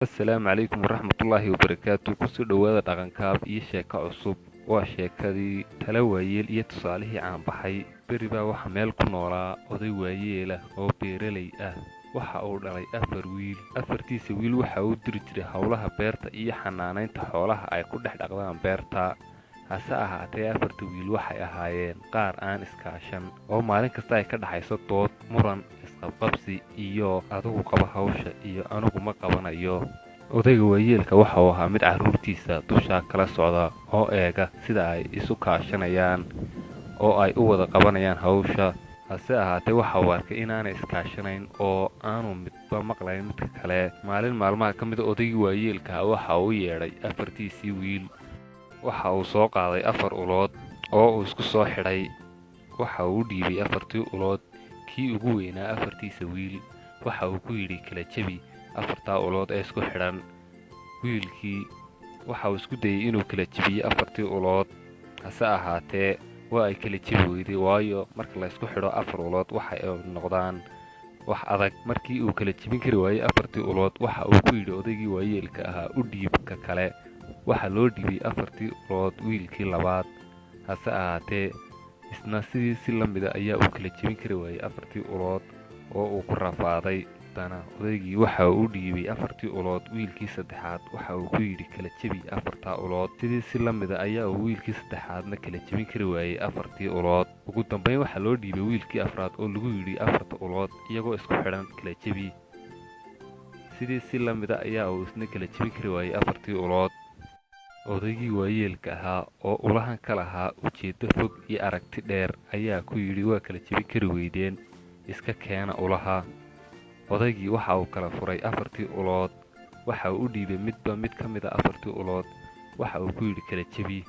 Asalaamu calaykum waraxmatullaahi wabarakaatu. Kusoo dhawaada dhaqankaab iyo sheeko cusub. Waa sheekadii talo waayeel iyo tusaalihii caan baxay. Beri baa waxa meel ku noolaa oday waayeel ah oo beeraley ah. Waxa uu dhalay 4 wiil. Afartiisa wiil waxa uu diri jiray howlaha beerta iyo xanaanaynta xoolaha ay ku dhex dhaqdaan beerta. Hase ahaatee 4 wiil waxay ahaayeen qaar aan iskaashan oo maalin kasta ay ka dhaxayso dood, muran, isqabqabsi iyo adigu qaba hawsha iyo anigu ma qabanayo. Odayga waayeelka waxa uu ahaa mid carruurtiisa dusha kala socda oo eega sida ay isu kaashanayaan oo ay u wada qabanayaan hawsha. Hase ahaatee waxa uu arkay inaanay iskaashanayn oo aanu midba maqlayn midka kale. Maalin maalmaha ka mid ah odaygii waayeelka waxa uu yeedhay 4tiisii wiil. Waxa uu soo qaaday 4 ulood oo uu isku soo xidhay. Waxa uu dhiibay 4tii ulood kii ugu weynaa 4tiisa wiil. Waxa uu ku yidhi kala jabi 4taa ulood ee isku xidhan. Wiilkii waxa uu isku dayay inuu kala jabiyo 4tii ulood. Hase ahaatee waa ay kala jabi weyday waayo marka la isku xidho 4 ulood waxa ay noqdaan wax adag. Markii uu kala jabin kari waayay 4tii ulood waxa uu ku yidhi odaygii waayeelka ahaa u dhiib ka kale. Waxa loo dhiibay 4tii ulood wiilkii labaad. Hase ahaatee isna sidii si la mid ah ayaa uu kala jabin kari waayay 4tii ulood oo uu ku rafaaday. Dana odaygii waxa uu u dhiibay 4tii ulood wiilkii saddexaad. Waxa uu ku yidhi kala jabi 4taa ulood. Sidii si la mid ah ayaa uu wiilkii saddexaadna kala jabin kari waayay 4tii ulood. Ugu dambeyn waxa loo dhiibay wiilkii afraad oo lagu yidhi 4ta ulood iyagoo isku xidhan kala jabi. Sidii si la mid ah ayaa uu isna kala jabin kari waayay 4tii ulood. Odaygii waayeelka ahaa oo ulahan ka lahaa ujeeddo fog iyo aragti dheer ayaa ku yidhi waa kala jabin kari weydeen, iska keena ulaha. Odaygii waxa uu kala furay 4tii ulood. Waxa uu u dhiibay midba mid ka mid ah 4tii ulood. Waxa uu ku yidhi kala jabi.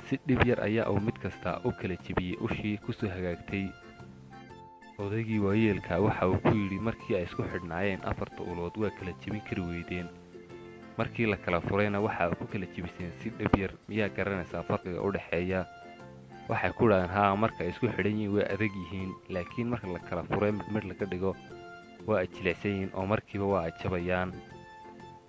Si dhib yar ayaa uu mid kasta u kala jabiyey ushii ku soo hagaagtay. Odaygii waayeelka waxa uu ku yidhi markii ay isku xidhnaayeen 4ta ulood waa kala jabin kari weydeen. Markii la kala furayna waxa ku kala jabiseen si dhib yar. Miyaa garanaysaa farqiga u dhaxeeya? Waxay ku dhahaan haa, marka ay isku xidhan yihiin way adag yihiin, laakiin marka la kala furay mid laga dhigo waa ay jilicsan yihiin oo markiiba waa ay jabayaan.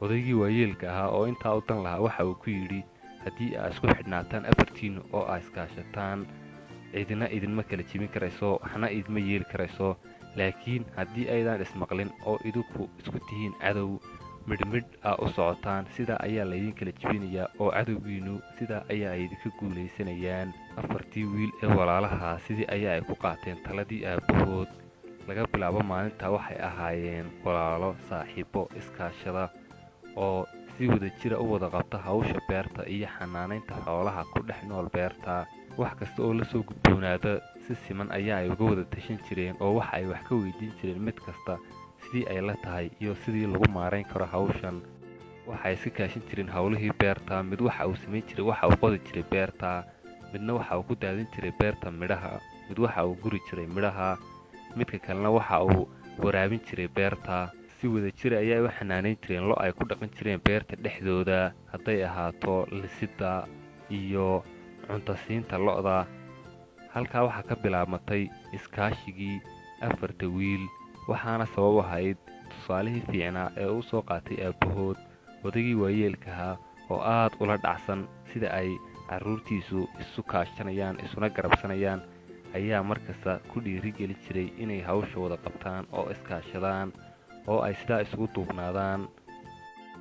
Odaygii waayeelka ahaa oo intaa u dan lahaa waxa uu ku yidhi haddii aad isku xidhnaataan 4tiinnu oo aad iskaashataan cidina idinma kala jabin karayso, waxna idinma yeeli karayso. Laakiin haddii aydaan ismaqlin oo idinku isku tihiin cadow midhmidh u socotaan, sidaa ayaa laydin kala jabinayaa oo cadowgiinnu sidaa ayaa ay idinka guulaysanayaan. 4tii wiil ee walaalaha sidii ayaa ay ku qaateen taladii aabbahood. Laga bilaabo maalintaa waxay ahaayeen walaalo, saaxiibo, iskaashada oo si wada jira u wada qabta hawsha beerta iyo xanaanaynta xoolaha ku dhex nool beerta. Wax kasta oo la soo gudboonaada si siman ayaa ay uga wada tashan jireen oo waxa ay wax ka weydiin jireen mid kasta sidii ay la tahay iyo sidii lagu maarayn karo hawshan. Waxay iska kaashan jireen howlihii beerta. Mid waxa uu samayn jiray waxa uu qodi jiray beerta, midna waxa uu ku daadin jiray beerta midhaha, mid waxa uu guri jiray midhaha, midka kalena waxa uu waraabin jiray beerta. Si wada jir ayay u xanaanayn jireen lo ay ku dhaqan jireen beerta dhexdooda, hadday ahaato lisidda iyo cunto siinta lo'da. Halkaa waxaa ka bilaabmatay iskaashigii 4ta wiil, waxaana sabab u ahayd tusaalihii fiicnaa ee uu soo qaatay aabbahood. Odaygii waayeelka ahaa oo aad ula dhacsan sida ay carruurtiisu isu kaashanayaan isuna garabsanayaan ayaa markasta ku dhiirigelin jiray inay hawsha wada qabtaan oo iskaashadaan oo ay sidaa isugu duubnaadaan.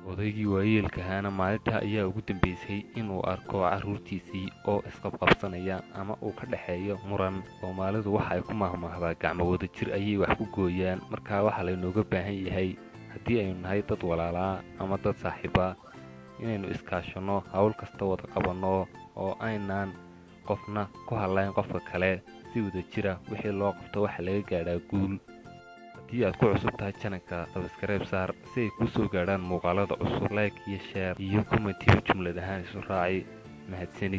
Odaygii waayeelka ahaana maalintaa ayaa ugu dambeysay inuu arko carruurtiisii oo isqabqabsanaya ama uu ka dhaxeeyo muran. Soomaalidu waxa ay ku mahmaahdaa gacmo wada jir ayay wax ku gooyaan. Markaa waxaa laynooga baahan yahay haddii aynu nahay dad walaalaa ama dad saaxiiba inaynu iskaashanno, hawl kasta wada qabanno oo aynaan qofna ku hadlayn qofka kale. Si wada jira wixii loo qabto waxa laga gaadhaa guul. Haddii aad ku cusub tahay channelka, subscribe saar si ay kuu soo gaadhaan muuqaalada cusub. Like iyo share iyo comment jumlad ahaan isu raaci. Mahadsanid.